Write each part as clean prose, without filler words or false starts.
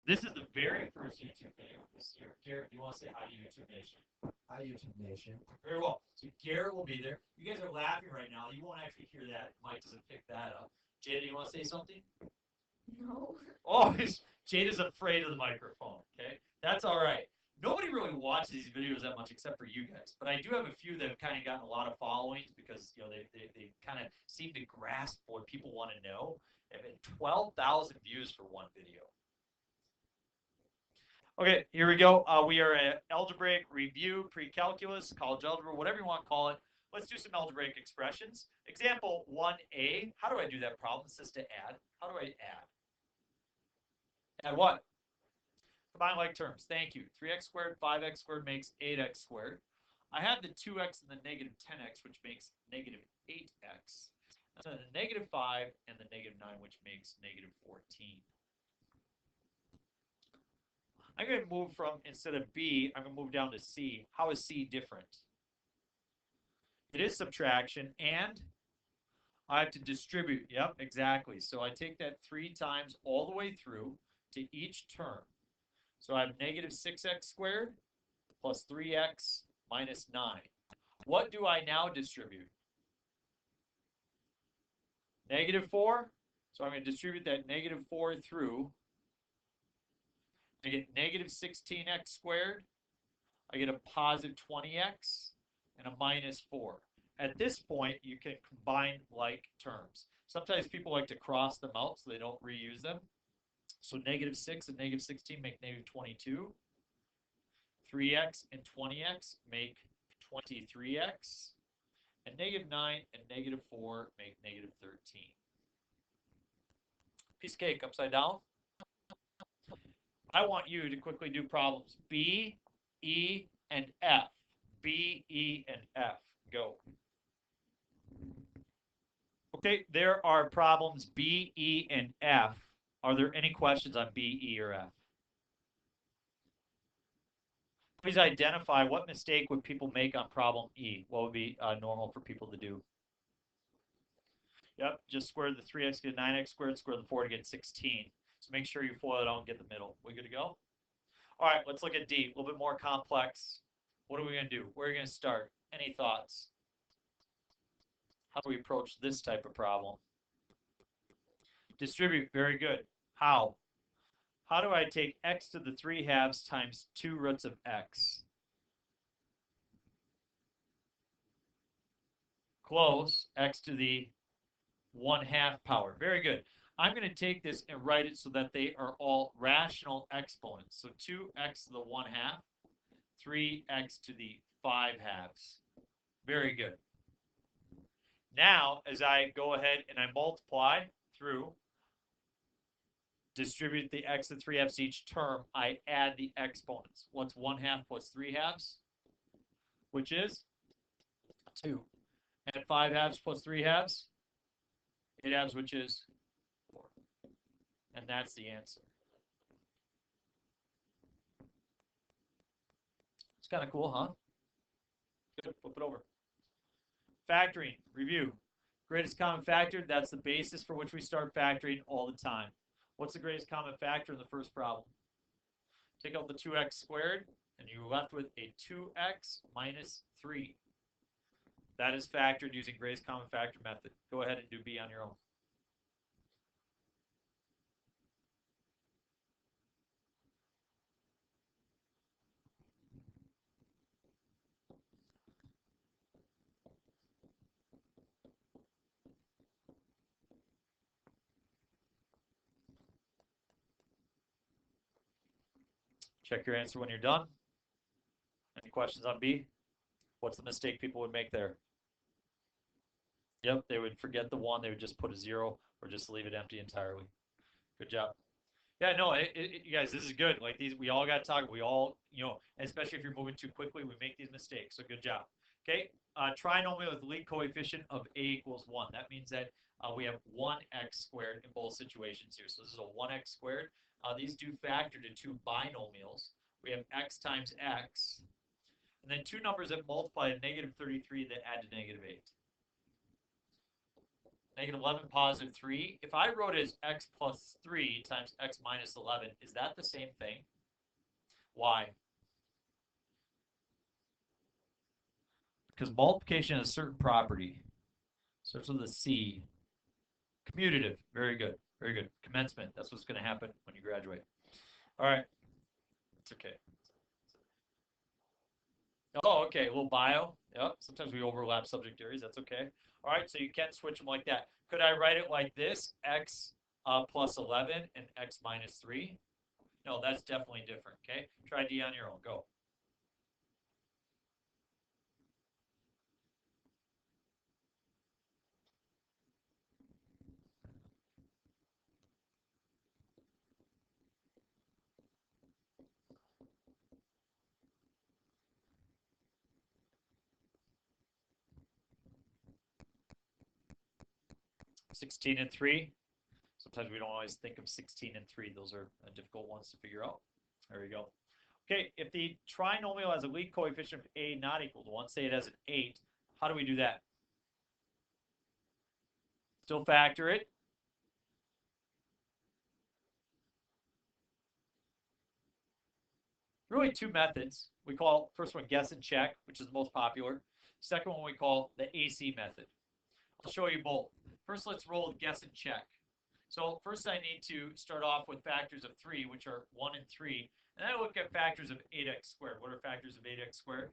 This is the very first YouTube video this year. Garrett, you want to say hi to YouTube Nation? Hi, YouTube Nation. Very well. So Garrett will be there. You guys are laughing right now. You won't actually hear that. Mike doesn't pick that up. Jada, you want to say something? No. Oh, Jada's afraid of the microphone. Okay, that's all right. Nobody really watches these videos that much except for you guys. But I do have a few that have kind of gotten a lot of followings because they kind of seem to grasp what people want to know. I've had 12,000 views for one video. Okay, here we go. We are at algebraic review, pre-calculus, college algebra, whatever you want to call it. Let's do some algebraic expressions. Example 1a. How do I do that problem? It says to add. How do I add? Add what? Combine like terms. Thank you. 3x squared, 5x squared makes 8x squared. I have the 2x and the negative 10x, which makes negative 8x. And then the negative 5 and the negative 9, which makes negative 14. I'm going to move from, instead of B, I'm going to move down to C. How is C different? It is subtraction, and I have to distribute. Yep, exactly. So I take that 3 times all the way through to each term. So I have negative 6x squared plus 3x minus 9. What do I now distribute? Negative 4. So I'm going to distribute that negative 4 through. I get negative 16x squared. I get a positive 20x and a minus 4. At this point, you can combine like terms. Sometimes people like to cross them out so they don't reuse them. So negative 6 and negative 16 make negative 22. 3x and 20x make 23x. And negative 9 and negative 4 make negative 13. Piece of cake upside down. I want you to quickly do problems B, E, and F. B, E, and F. Go. Okay, there are problems B, E, and F. Are there any questions on B, E, or F? Please identify what mistake would people make on problem E. What would be normal for people to do? Yep, just square the 3x, get 9x squared, square the 4 to get 16. So make sure you FOIL it out and get the middle. We good to go? All right, let's look at D. A little bit more complex. What are we going to do? Where are we going to start? Any thoughts? How do we approach this type of problem? Distribute. Very good. How? How do I take x to the 3 halves times 2 roots of x? Close. X to the 1/2 power. Very good. I'm going to take this and write it so that they are all rational exponents. So 2x to the 1/2, 3x to the 5 halves. Very good. Now, as I go ahead and I multiply through, distribute the x to 3 halves each term, I add the exponents. What's 1/2 plus 3 halves? Which is 2. And 5 halves plus 3 halves? 8 halves, which is 4. And that's the answer. It's kind of cool, huh? Good. Flip it over. Factoring. Review. Greatest common factor, that's the basis for which we start factoring all the time. What's the greatest common factor in the first problem? Take out the 2x squared, and you're left with a 2x minus 3. That is factored using greatest common factor method. Go ahead and do B on your own. Check your answer when you're done. Any questions on B? What's the mistake people would make there? Yep, they would forget the 1. They would just put a 0 or just leave it empty entirely. Good job. Yeah, no, you guys, this is good. Like these, we all got to talk. We all, especially if you're moving too quickly, we make these mistakes. So good job. Okay, trinomial with the lead coefficient of a equals 1. That means that we have 1x squared in both situations here. So this is a 1x squared. These do factor to 2 binomials. We have x times x, and then 2 numbers that multiply to negative 33 that add to negative 8. Negative 11, positive 3. If I wrote it as x plus 3 times x minus 11, is that the same thing? Why? Because multiplication has a certain property. Starts with a C. Commutative. Very good. Very good. Commencement. That's what's going to happen when you graduate. All right. It's okay. Oh, okay. A little bio. Yep. Sometimes we overlap subject areas. That's okay. All right. So you can switch them like that. Could I write it like this? X plus 11 and x minus 3? No, that's definitely different. Okay. Try D on your own. Go. $16 and 3. Sometimes we don't always think of 16 and 3. Those are difficult ones to figure out. There we go. Okay, if the trinomial has a lead coefficient of a not equal to 1, say it has an 8, how do we do that? Still factor it. Really two methods. We call first one guess and check, which is the most popular. Second one we call the AC method. I'll show you both. First, let's roll with guess and check. So first I need to start off with factors of 3, which are 1 and 3. And I look at factors of 8x squared. What are factors of 8x squared?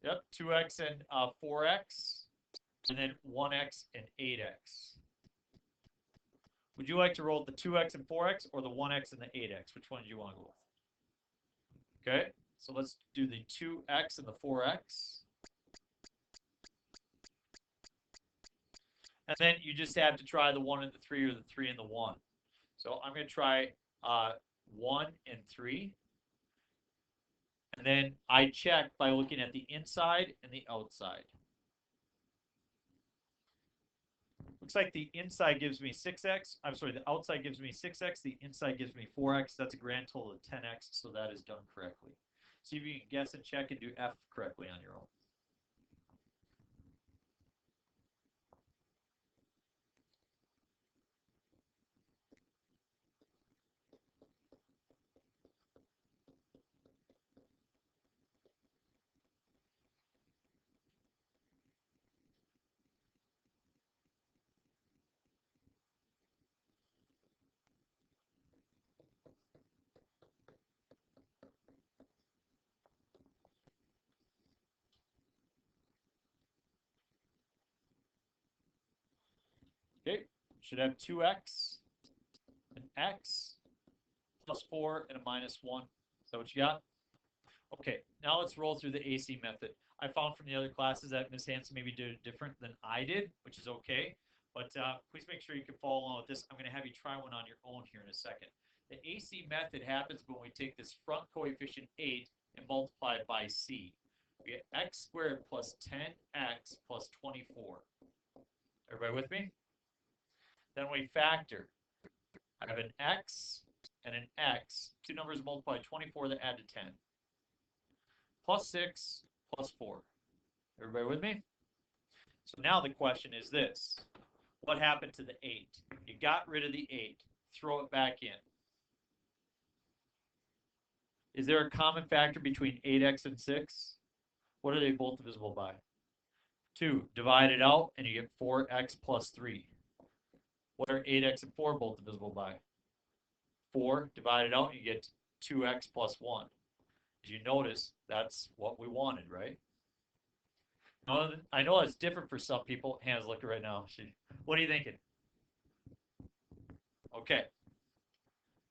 Yep, 2x and 4x, and then 1x and 8x. Would you like to roll the 2x and 4x or the 1x and the 8x? Which one do you want to go with? Okay, so let's do the 2x and the 4x. And then you just have to try the 1 and the 3 or the 3 and the 1. So I'm going to try 1 and 3. And then I check by looking at the inside and the outside. Looks like the inside gives me 6x. I'm sorry, the outside gives me 6x. The inside gives me 4x. That's a grand total of 10x, so that is done correctly. See if you can guess and check and do F correctly on your own. Okay, should have 2x, an x, plus 4, and a minus 1. Is that what you got? Okay, now let's roll through the AC method. I found from the other classes that Ms. Hanson maybe did it different than I did, which is okay. But please make sure you can follow along with this. I'm going to have you try one on your own here in a second. The AC method happens when we take this front coefficient 8 and multiply it by c. We get x squared plus 10x plus 24. Everybody with me? Then we factor. I have an x and an x. Two numbers multiply 24 that add to 10. Plus 6 plus 4. Everybody with me? So now the question is this. What happened to the 8? You got rid of the 8. Throw it back in. Is there a common factor between 8x and 6? What are they both divisible by? 2. Divide it out and you get 4x plus 3. What are 8x and 4 both divisible by? 4. Divide it out and you get 2x plus 1. As you notice, that's what we wanted, right? Now, I know it's different for some people. Hannah's looking right now. What are you thinking? Okay.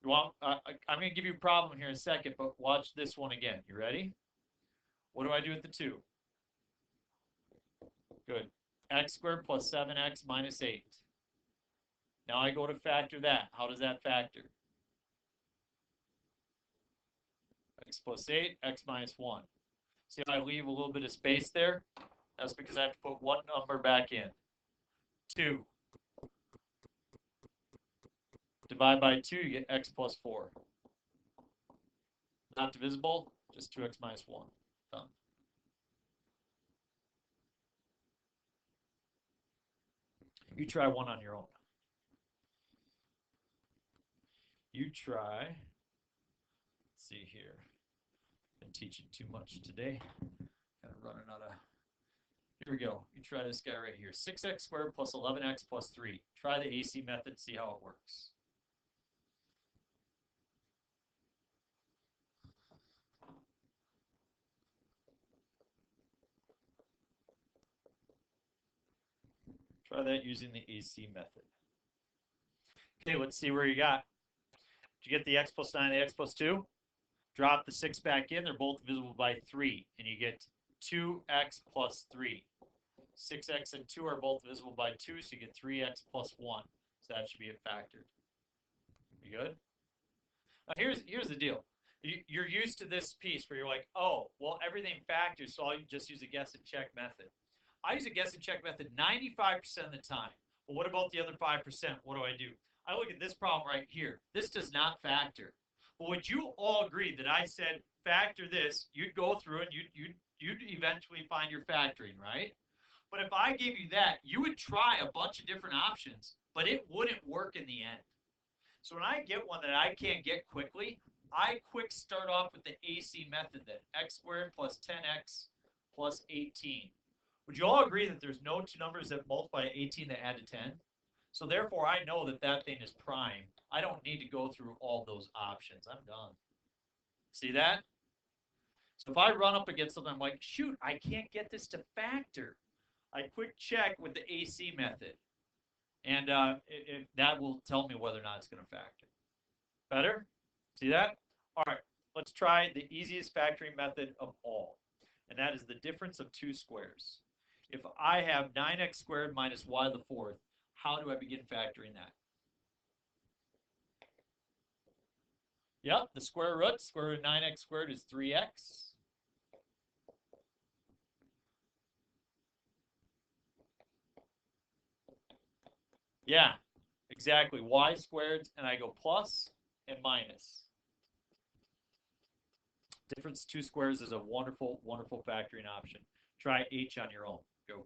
You want? I'm going to give you a problem here in a second, but watch this one again. You ready? What do I do with the 2? Good. X squared plus 7x minus 8. Now I go to factor that. How does that factor? X plus 8, x minus 1. See if I leave a little bit of space there? That's because I have to put one number back in. 2. Divide by 2, you get x plus 4. Not divisible, just 2x minus 1. Done. You try one on your own. You try. Let's see here. Been teaching too much today. Kind of running out of. Here we go. You try this guy right here. 6x squared plus 11x plus 3. Try the AC method, see how it works. Try that using the AC method. Okay, let's see where you got. Did you get the x plus 9 and the x plus 2? Drop the 6 back in. They're both divisible by 3. And you get 2x plus 3. 6x and 2 are both divisible by 2, so you get 3x plus 1. So that should be a factor. You good? Now here's the deal. You're used to this piece where you're like, oh, well, everything factors, so I'll just use a guess and check method. I use a guess and check method 95% of the time. Well, what about the other 5%? What do? I look at this problem right here. This does not factor. Well, would you all agree that I said factor this, you'd go through and you'd eventually find your factoring, right? But if I gave you that, you would try a bunch of different options, but it wouldn't work in the end. So when I get one that I can't get quickly, I quick start off with the AC method then. X squared plus 10x plus 18. Would you all agree that there's no two numbers that multiply 18 that add to 10? So therefore, I know that that thing is prime. I don't need to go through all those options. I'm done. See that? So if I run up against something, I'm like, shoot, I can't get this to factor. I quick check with the AC method. And that will tell me whether or not it's going to factor. Better? See that? All right, let's try the easiest factoring method of all. And that is the difference of two squares. If I have 9x squared minus y to the fourth, how do I begin factoring that? Yep, the square root of 9x squared is 3x. Yeah, exactly. Y squared, and I go plus and minus. Difference two squares is a wonderful, wonderful factoring option. Try H on your own. Go.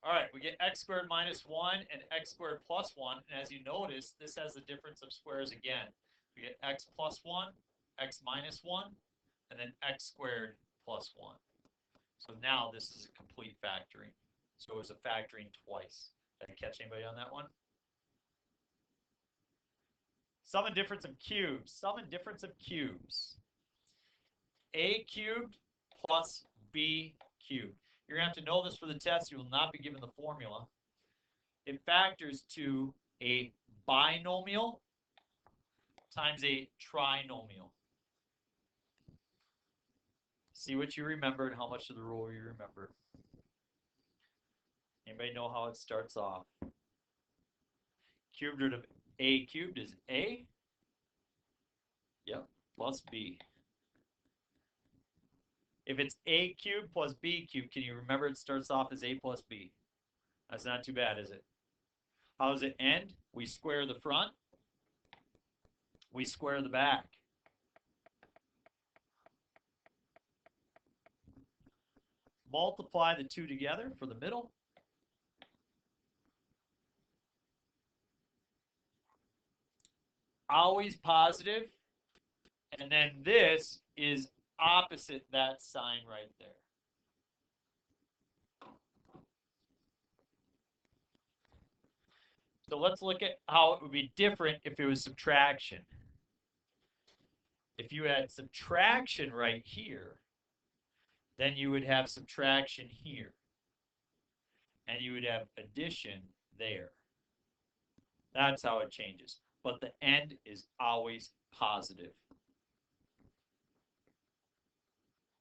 All right, we get x squared minus 1 and x squared plus 1. And as you notice, this has the difference of squares again. We get x plus 1, x minus 1, and then x squared plus 1. So now this is a complete factoring. So it was a factoring twice. Did I catch anybody on that one? Sum and difference of cubes. Sum and difference of cubes. A cubed plus B cubed. You're going to have to know this for the test. You will not be given the formula. It factors to a binomial times a trinomial. See what you remember and how much of the rule you remember. Anybody know how it starts off? Cubed root of a cubed is a. Yep, plus b. If it's a cubed plus b cubed, can you remember it starts off as a plus b? That's not too bad, is it? How does it end? We square the front. We square the back. Multiply the two together for the middle. Always positive. And then this is opposite that sign right there. So let's look at how it would be different if it was subtraction. If you had subtraction right here, then you would have subtraction here. And you would have addition there. That's how it changes. But the end is always positive.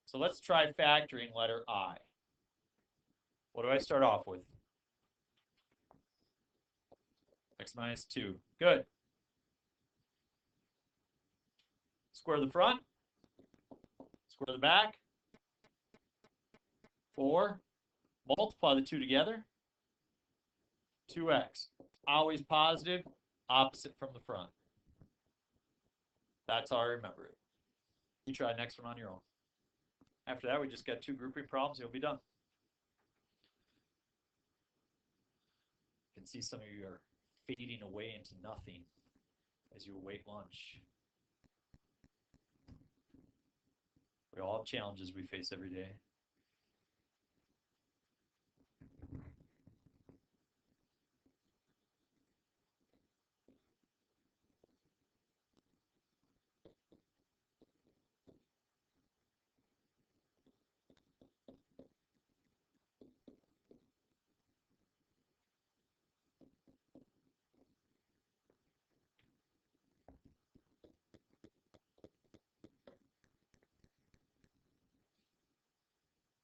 So let's try factoring letter I. What do I start off with? X minus 2. Good. Square the front. Square the back. 4. Multiply the 2 together. 2x. Always positive, opposite from the front. That's how I remember it. You try next one on your own. After that, we just got 2 grouping problems. You'll be done. You can see some of you are fading away into nothing as you await lunch. We all have challenges we face every day.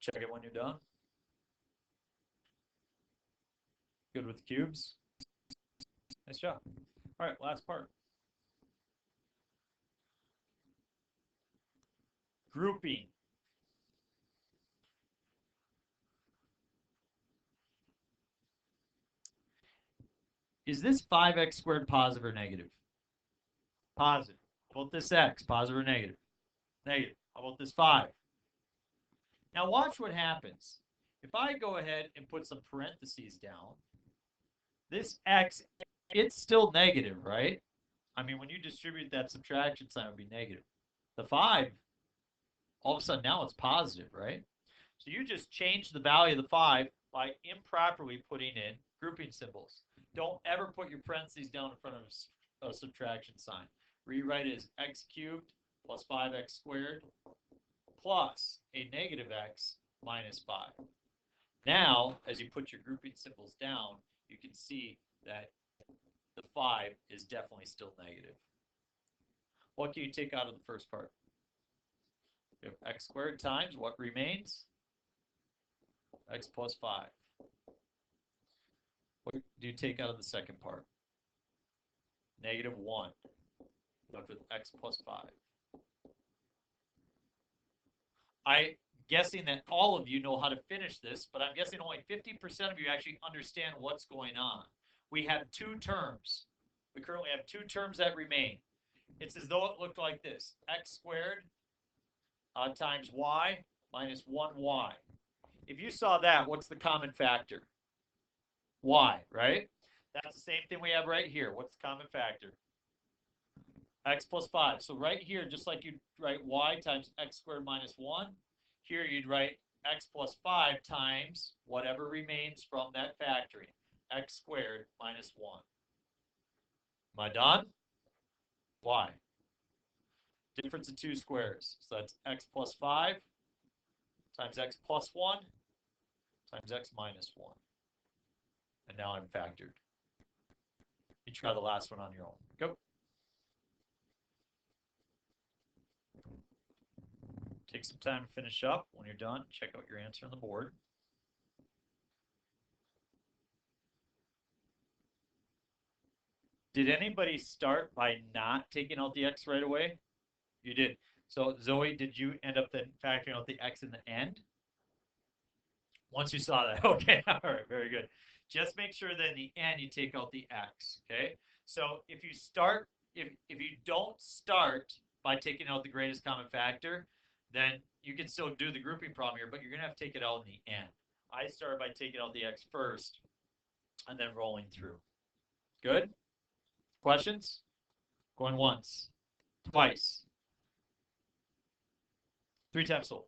Check it when you're done. Good with the cubes? Nice job. All right, last part. Grouping. Is this 5x squared positive or negative? Positive. How about this x? Positive or negative? Negative. How about this 5? Now watch what happens. If I go ahead and put some parentheses down, this x, it's still negative, right? I mean, when you distribute that subtraction sign, it would be negative. The 5, all of a sudden now it's positive, right? So you just change the value of the 5 by improperly putting in grouping symbols. Don't ever put your parentheses down in front of a subtraction sign. Rewrite it as x cubed plus 5x squared plus a negative x minus 5. Now, as you put your grouping symbols down, you can see that the 5 is definitely still negative. What can you take out of the first part? You have x squared times what remains? X plus 5. What do you take out of the second part? Negative 1. Left with x plus 5. I'm guessing that all of you know how to finish this, but I'm guessing only 50% of you actually understand what's going on. We have 2 terms. We currently have 2 terms that remain. It's as though it looked like this. X squared times y minus 1y. If you saw that, what's the common factor? Y, right? That's the same thing we have right here. What's the common factor? X plus 5. So right here, just like you'd write y times x squared minus 1, here you'd write x plus 5 times whatever remains from that factoring, x squared minus 1. Am I done? Y. Difference of 2 squares. So that's x plus 5 times x plus 1 times x minus 1. And now I'm factored. You try the last one on your own. Go. Take some time to finish up. When you're done, check out your answer on the board. Did anybody start by not taking out the x right away? You did. So Zoe, did you end up then factoring out the x in the end? Once you saw that. Okay, all right, very good. Just make sure that in the end you take out the x, okay? So if you start, if you don't start by taking out the greatest common factor, then you can still do the grouping problem here, but you're gonna have to take it out in the end. I started by taking out the x first and then rolling through. Good? Questions? Going once, twice, 3 times sold.